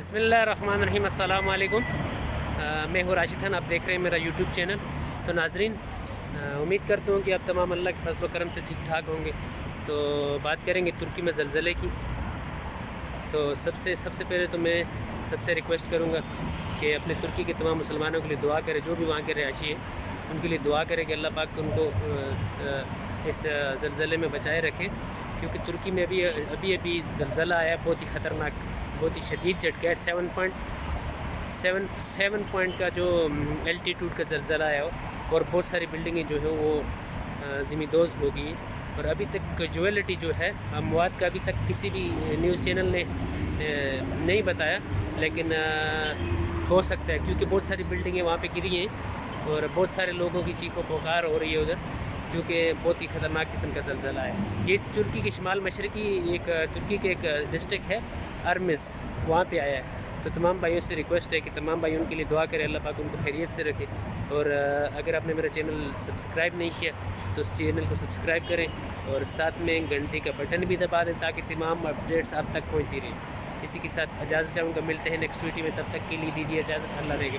بسم اللہ الرحمن الرحیم، السلام علیکم۔ میں ہوں راشد خان، آپ دیکھ رہے ہیں میرا یوٹیوب چینل۔ تو ناظرین، امید کرتا ہوں کہ آپ تمام اللہ کے فضل و کرم سے ٹھیک ٹھاک ہوں گے۔ تو بات کریں گے ترکی میں زلزلے کی۔ تو سب سے پہلے تو میں سب سے ریکویسٹ کروں گا کہ اپنے ترکی کے تمام مسلمانوں کے لیے دعا کریں، جو بھی وہاں کے رہائشی ہیں ان کے لیے دعا کریں کہ اللہ پاک ان کو اس زلزلے میں بچائے رکھے، کیونکہ ترکی میں ابھی زلزلہ آیا، بہت ہی خطرناک، بہت ہی شدید جھٹکا ہے۔ 7 پوائنٹ کا جو الٹیٹیوڈ کا زلزلہ آیا ہو، اور بہت ساری بلڈنگیں جو ہیں وہ زمیندوز ہو گئی، اور ابھی تک کیجویلٹی جو ہے اموات کا ابھی تک کسی بھی نیوز چینل نے نہیں بتایا، لیکن ہو سکتا ہے کیونکہ بہت ساری بلڈنگیں وہاں پہ گری ہیں اور بہت سارے لوگوں کی چیخ و پکار ہو رہی ہے ادھر، کیونکہ بہت ہی خطرناک قسم کا زلزلہ ہے۔ یہ ترکی کے شمال مشرقی ترکی کے ایک ڈسٹرکٹ ہے ارمز، وہاں پہ آیا ہے۔ تو تمام بھائیوں سے ریکویسٹ ہے کہ تمام بھائی ان کے لیے دعا کریں، اللہ پاک ان کو خیریت سے رکھے۔ اور اگر آپ نے میرا چینل سبسکرائب نہیں کیا تو اس چینل کو سبسکرائب کریں، اور ساتھ میں گھنٹی کا بٹن بھی دبا دیں تاکہ تمام اپڈیٹس آپ تک پہنچتی رہیں۔ اسی کے ساتھ اجازت چاہوں گا، ملتے ہیں نیکسٹ ویڈیو میں، تب تک کے لیے دیجیے اجازت، اللہ رہے گا۔